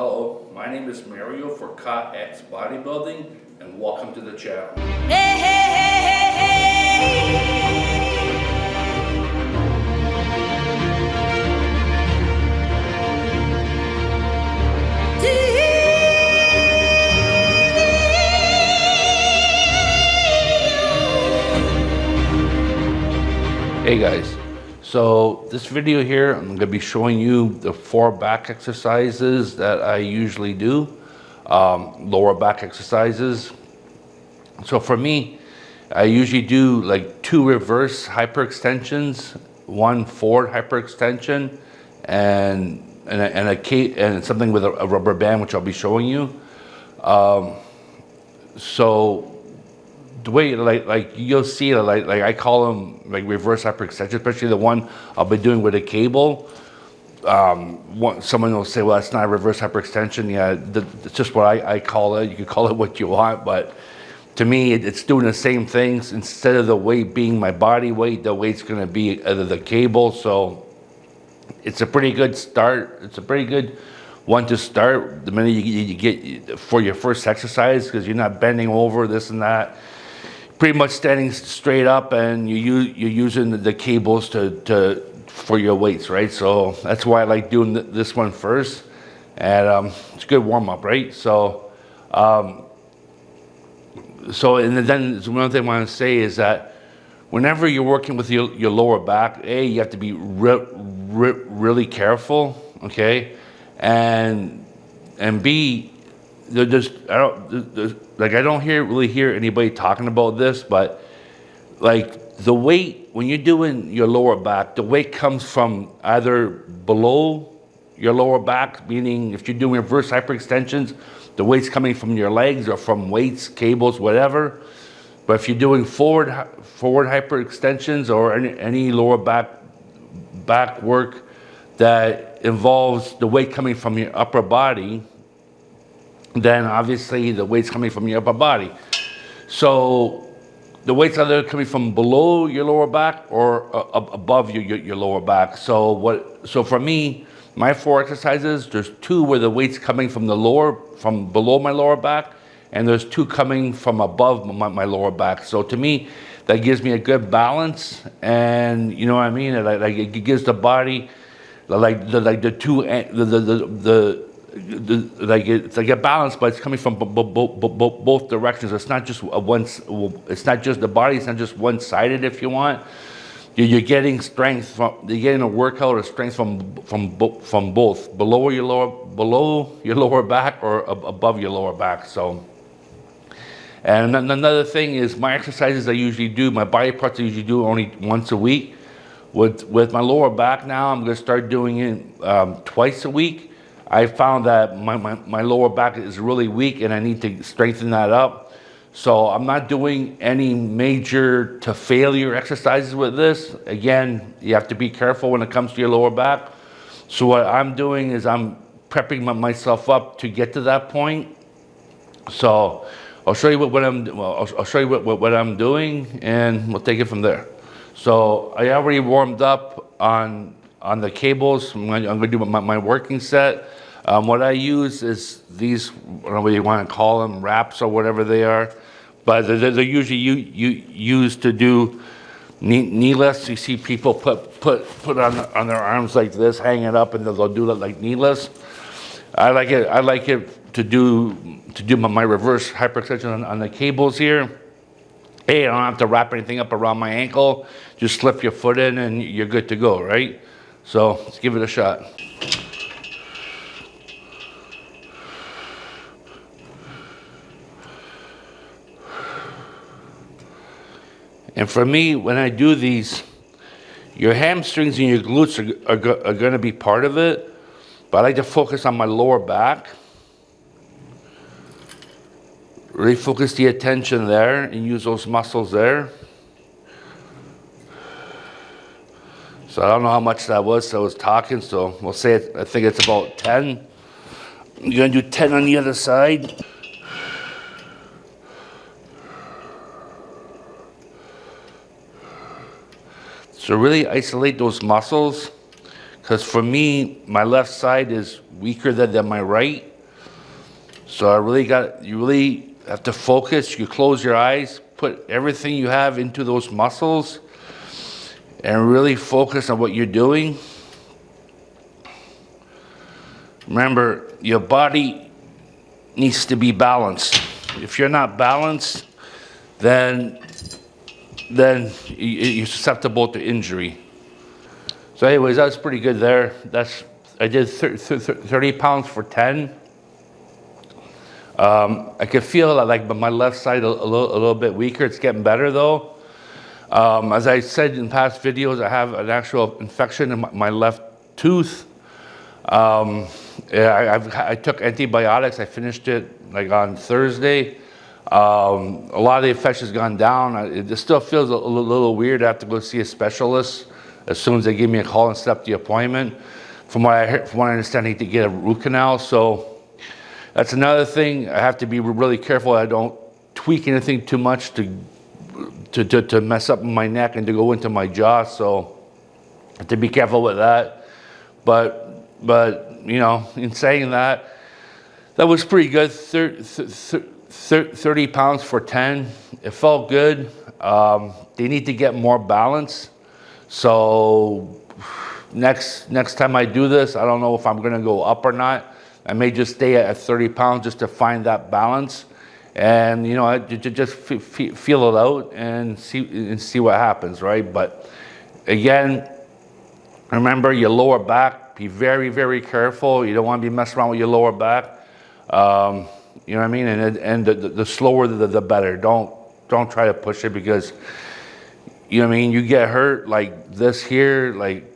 Hello, my name is Mario for Ka X Bodybuilding, and welcome to the channel. Hey, hey, hey, hey, Hey guys, so this video here, I'm going to be showing you the 4 back exercises that I usually do, lower back exercises. So for me, I usually do like 2 reverse hyperextensions, 1 forward hyperextension, and something with a rubber band, which I'll be showing you. So the way like you'll see like I call them like reverse hyperextension, especially the one I'll be doing with a cable. Someone will say, well, that's not a reverse hyperextension. Yeah, it's just what I call it. You can call it what you want, but to me, it's doing the same things. Instead of the weight being my body weight, the weight's going to be the cable. So it's a pretty good start. It's a pretty good one to start the minute you get for your first exercise, because you're not bending over this and that. Pretty much standing straight up, and you're using the cables for your weights, right? So that's why I like doing this one first, and it's a good warm up, right? So, and then one thing I want to say is that whenever you're working with your lower back, you have to be really careful, okay, and B, I don't really hear anybody talking about this, but like the weight, when you're doing your lower back, the weight comes from either below your lower back, meaning if you're doing reverse hyperextensions, the weight's coming from your legs or from weights, cables, whatever. But if you're doing forward hyperextensions or any lower back work that involves the weight coming from your upper body, then obviously the weight's coming from your upper body. So the weight's either coming from below your lower back or above your lower back. So for me, my 4 exercises, there's 2 where the weight's coming from below my lower back, and there's 2 coming from above my lower back. So to me, that gives me a good balance, and you know what I mean? It gives the body it's like a balance, but it's coming from both directions. It's not just it's not just the body. It's not just one-sided. If you want, you're getting strength you're getting a workout or strength from both below your lower back or above your lower back. So, and another thing is my exercises I usually do, my body parts I usually do only once a week. With my lower back now, I'm going to start doing it twice a week. I found that my lower back is really weak and I need to strengthen that up. So I'm not doing any major to failure exercises with this. Again, you have to be careful when it comes to your lower back. So what I'm doing is I'm prepping myself up to get to that point. So I'll show you I'll show you what I'm doing, and we'll take it from there. So I already warmed up on the cables. I'm going to do my working set. What I use is these, I don't know what you want to call them, wraps or whatever they are, but they're usually used to do knee lifts. You see people put on their arms like this, hang it up, and they'll do it like knee lifts. I like it to do my reverse hyperextension on the cables here. Hey, I don't have to wrap anything up around my ankle. Just slip your foot in and you're good to go, right? So let's give it a shot. And for me, when I do these, your hamstrings and your glutes are going to be part of it, but I like to focus on my lower back. Really focus the attention there and use those muscles there. So I don't know how much that was, so I was talking, so we'll say I think it's about 10. You're going to do 10 on the other side. So really isolate those muscles, because for me, my left side is weaker than my right. So you really have to focus. You close your eyes, put everything you have into those muscles, and really focus on what you're doing. Remember, your body needs to be balanced. If you're not balanced, then you're susceptible to injury. So anyways, that's pretty good there. I did 30 pounds for 10. I could feel like my left side a little bit weaker. It's getting better though. As I said in past videos, I have an actual infection in my left tooth. I took antibiotics. I finished it like on Thursday. A lot of the infection's gone down. It still feels a little weird. I have to go see a specialist as soon as they give me a call and set up the appointment. From what I understand, I need to get a root canal. So that's another thing. I have to be really careful. I don't tweak anything too much to mess up my neck and to go into my jaw. So I have to be careful with that. But you know, in saying that, that was pretty good. 30 pounds for 10. It felt good. They need to get more balance. So next time I do this, I don't know if I'm going to go up or not. I may just stay at 30 pounds just to find that balance, and you know, just feel it out and see what happens, right? But again, remember your lower back. Be very, very careful. You don't want to be messing around with your lower back. You know what I mean? And the slower the better. Don't try to push it, because you know what I mean, you get hurt like this here. Like,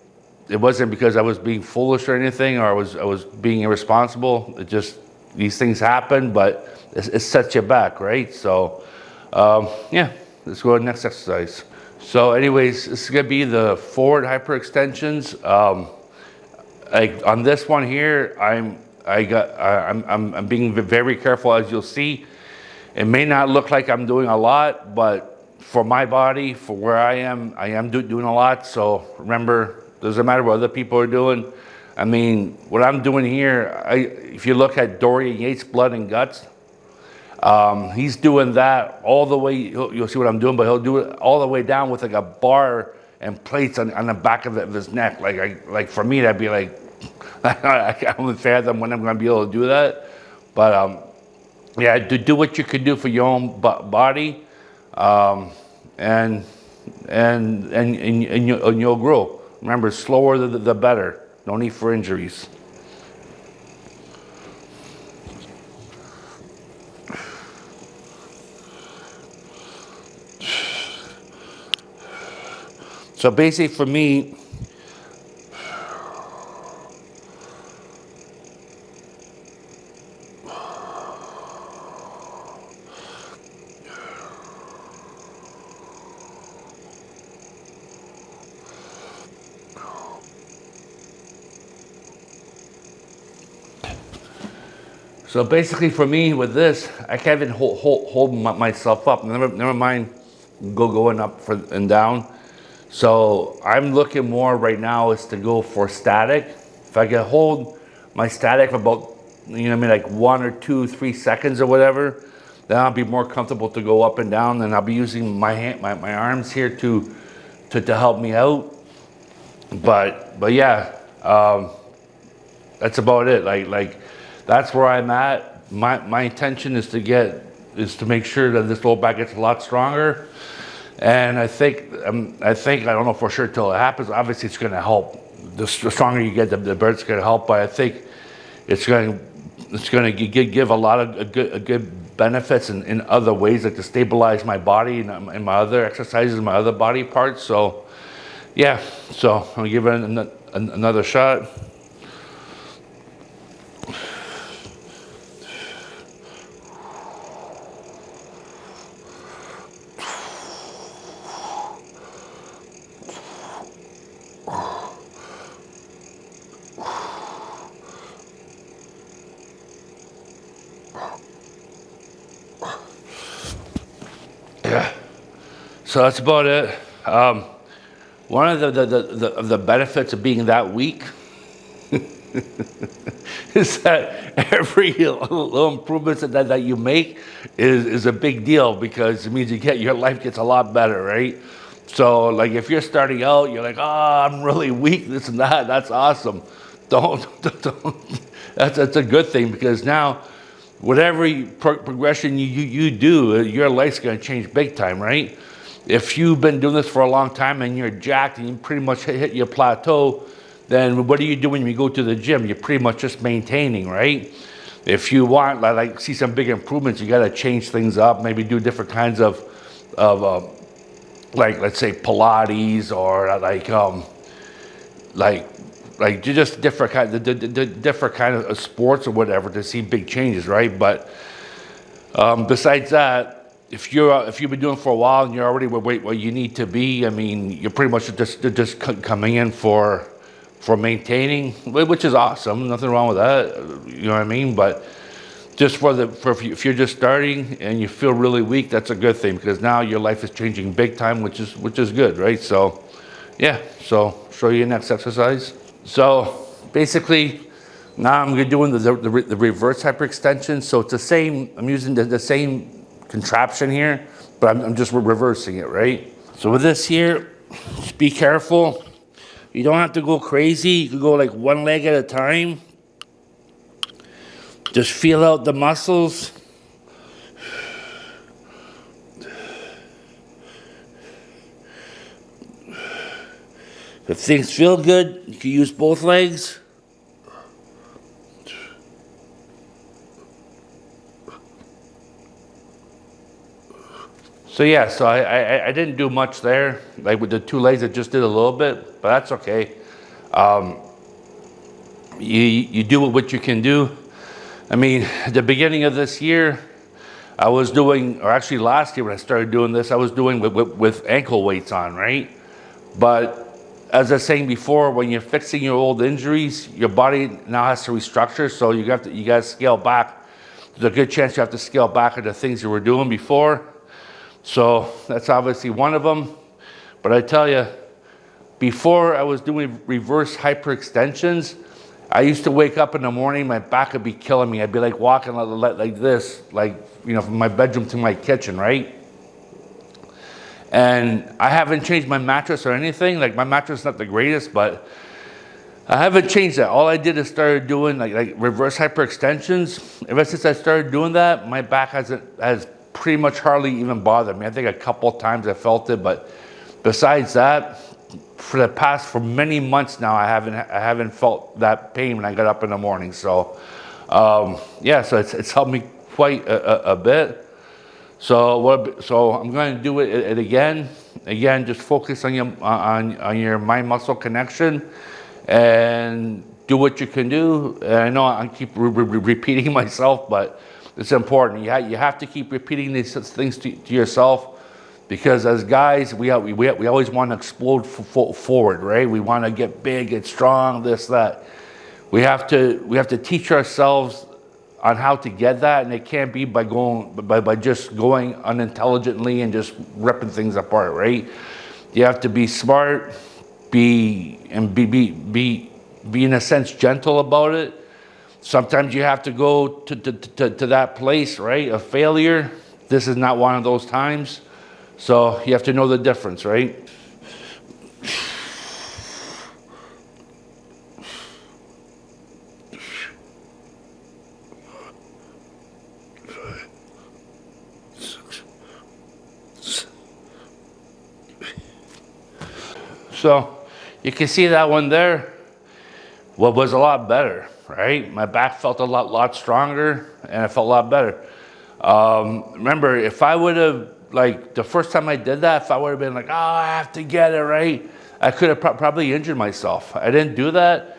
it wasn't because I was being foolish or anything, or I was being irresponsible. It just, these things happen, but it sets you back, right? So yeah, let's go to the next exercise. So anyways, this is gonna be the forward hyperextensions. Like on this one here, I'm being very careful, as you'll see. It may not look like I'm doing a lot, but for my body, for where I am doing a lot. So remember, doesn't matter what other people are doing. I mean, what I'm doing here, if you look at Dorian Yates' Blood and Guts, he's doing that all the way. You'll see what I'm doing, but he'll do it all the way down with like a bar and plates on the back of his neck. Like for me, that'd be like, I can't fathom when I'm going to be able to do that. But yeah, do what you can do for your own body, and you'll grow. Remember, slower the better. No need for injuries. So basically for me, with this, I can't even hold myself up. Never mind going up and down. So I'm looking more right now is to go for static. If I can hold my static for about, you know what I mean, like 1 or 2, 3 seconds or whatever, then I'll be more comfortable to go up and down. And I'll be using my arms here to help me out. But yeah, that's about it. Like that's where I'm at. My intention is to make sure that this lower back gets a lot stronger. And I think I don't know for sure till it happens. Obviously, it's going to help. The stronger you get, the better it's going to help. But I think it's going to give a lot of good benefits in other ways, like to stabilize my body and my other exercises, my other body parts. So yeah, so I'll give it another shot. Yeah, so that's about it. One of the benefits of being that weak is that every little improvements that you make is a big deal, because it means your life gets a lot better, right? So like if you're starting out, you're like, oh, I'm really weak, this and that. That's awesome. Don't. That's a good thing, because now whatever progression you do, your life's going to change big time, right? If you've been doing this for a long time and you're jacked and you pretty much hit your plateau, then what do you do when you go to the gym? You're pretty much just maintaining, right? If you want like see some big improvements, you got to change things up, maybe do different kinds of like, let's say Pilates, or like just different kind of sports or whatever, to see big changes, right? But besides that, if you've been doing it for a while and you're already where you need to be, I mean, you're pretty much just coming in for maintaining, which is awesome. Nothing wrong with that. You know what I mean? But just if you're just starting and you feel really weak, that's a good thing, because now your life is changing big time, which is good, right? So yeah. So show you your next exercise. So basically, now I'm doing the reverse hyperextension. So it's the same. I'm using the same contraption here, but I'm just reversing it, right? So with this here, just be careful. You don't have to go crazy. You can go like one leg at a time. Just feel out the muscles. If things feel good, you can use both legs. So yeah, so I didn't do much there. Like with the two legs, I just did a little bit, but that's okay. You do what you can do. I mean, at the beginning of this year, I was doing, or actually last year when I started doing this, I was doing with ankle weights on, right? But as I was saying before, when you're fixing your old injuries, your body now has to restructure, so you got to scale back. There's a good chance you have to scale back on the things you were doing before. So that's obviously one of them. But I tell you, before I was doing reverse hyperextensions, I used to wake up in the morning, my back would be killing me. I'd be like walking like this, like, you know, from my bedroom to my kitchen, right? And I haven't changed my mattress or anything. Like, my mattress is not the greatest, but I haven't changed that. All I did is started doing like reverse hyperextensions. Ever since I started doing that, my back has pretty much hardly even bothered me. I think a couple of times I felt it, but besides that, for many months now, I haven't felt that pain when I got up in the morning. So yeah, so it's helped me quite a bit. So I'm going to do it again. Again, just focus on your mind muscle connection and do what you can do. And I know I keep repeating myself, but it's important. You have to keep repeating these things to yourself, because as guys, we always want to explode forward, right? We want to get big, get strong, this, that. We have to teach ourselves on how to get that, and it can't be by just going unintelligently and just ripping things apart, right? You have to be smart, be in a sense gentle about it. Sometimes you have to go to that place, right, of failure. This is not one of those times. So you have to know the difference, right? So you can see that one there was a lot better, right? My back felt a lot stronger, and I felt a lot better. Remember, if I would have, like the first time I did that, if I would have been like, oh, I have to get it right, I could have probably injured myself. I didn't do that.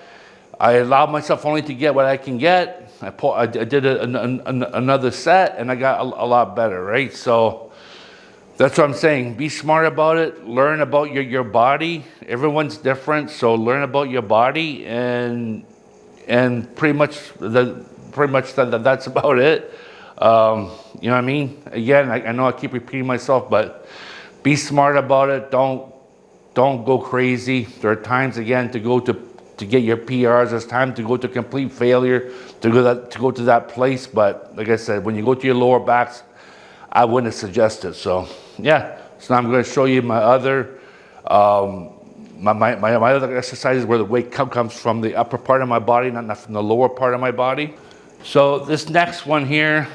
I allowed myself only to get what I can get. I did another set, and I got a lot better, right? So that's what I'm saying. Be smart about it. Learn about your body. Everyone's different, so learn about your body, and pretty much that's about it. You know what I mean? Again, I know I keep repeating myself, but be smart about it. Don't go crazy. There are times, again, to go to to get your PRs. It's time to go to complete failure, to go to that place. But like I said, when you go to your lower backs, I wouldn't suggest it. So yeah, so now I'm going to show you my other my other exercises where the weight comes from the upper part of my body, not from the lower part of my body. So this next one here,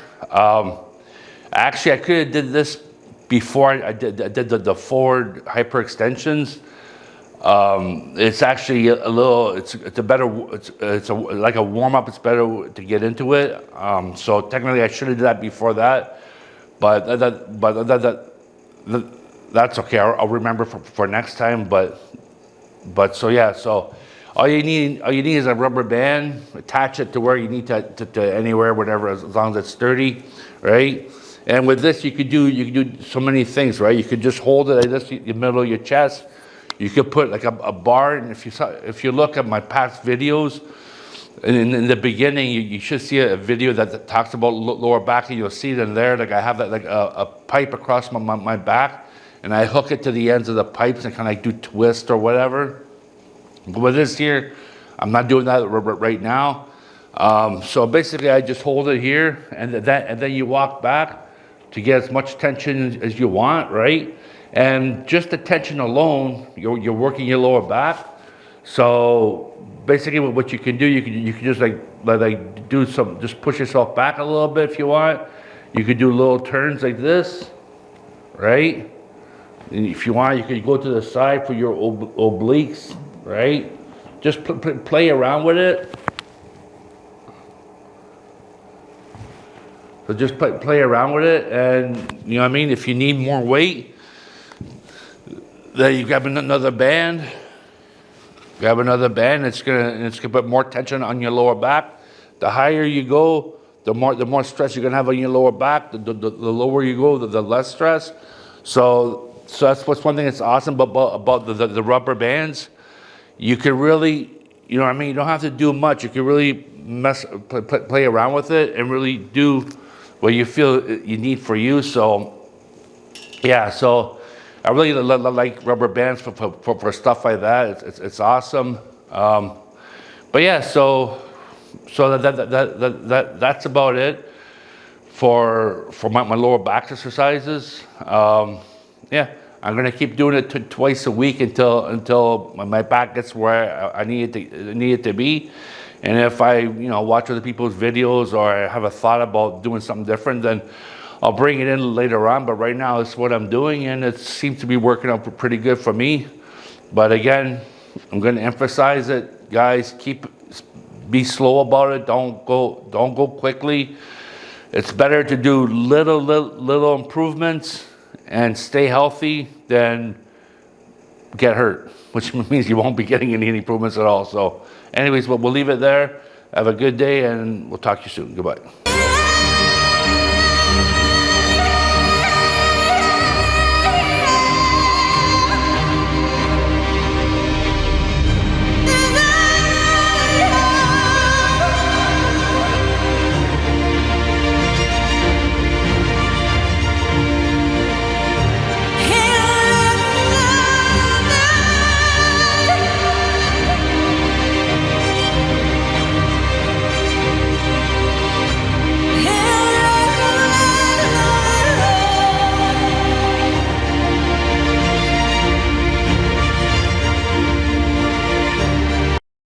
actually I could have did this before I did the forward hyperextensions. It's actually a little, it's a better, it's like a warm up. It's better to get into it. So technically I should have did that before that, but that's okay. I'll remember for next time. But so yeah, so all you need is a rubber band. Attach it to where you need to anywhere, whatever, as long as it's sturdy, right? And with this, you could do so many things, right? You could just hold it like this in the middle of your chest. You could put like a bar, and if you look at my past videos, in the beginning, you should see a video that talks about lower back, and you'll see it in there. Like I have that like a pipe across my back, and I hook it to the ends of the pipes and kind of like do twist or whatever. But with this here, I'm not doing that right now. So basically, I just hold it here, and then you walk back to get as much tension as you want, right? And just the tension alone, you're working your lower back. So basically, what you can do, you can just like do some, just push yourself back a little bit if you want. You could do little turns like this, right? And if you want, you could go to the side for your obliques, right? Just play around with it. So just play around with it, and you know what I mean? If you need more weight, then you grab another band. Grab another band. It's gonna put more tension on your lower back. The higher you go, the more stress you're gonna have on your lower back. The lower you go, the less stress. So that's what's one thing that's awesome about the rubber bands. You can really, you know what I mean? You don't have to do much. You can really play around with it and really do what you feel you need for you. So yeah, so I really like rubber bands for stuff like that. It's awesome. But yeah, so that's about it for my lower back exercises. Yeah, I'm gonna keep doing it twice a week until my back gets where I need it to be. And if I watch other people's videos or I have a thought about doing something different, then I'll bring it in later on. But right now it's what I'm doing, and it seems to be working out pretty good for me. But again, I'm going to emphasize it, guys. Be slow about it. Don't go quickly. It's better to do little improvements and stay healthy than get hurt, which means you won't be getting any improvements at all. So anyways, we'll leave it there. Have a good day, and we'll talk to you soon. Goodbye.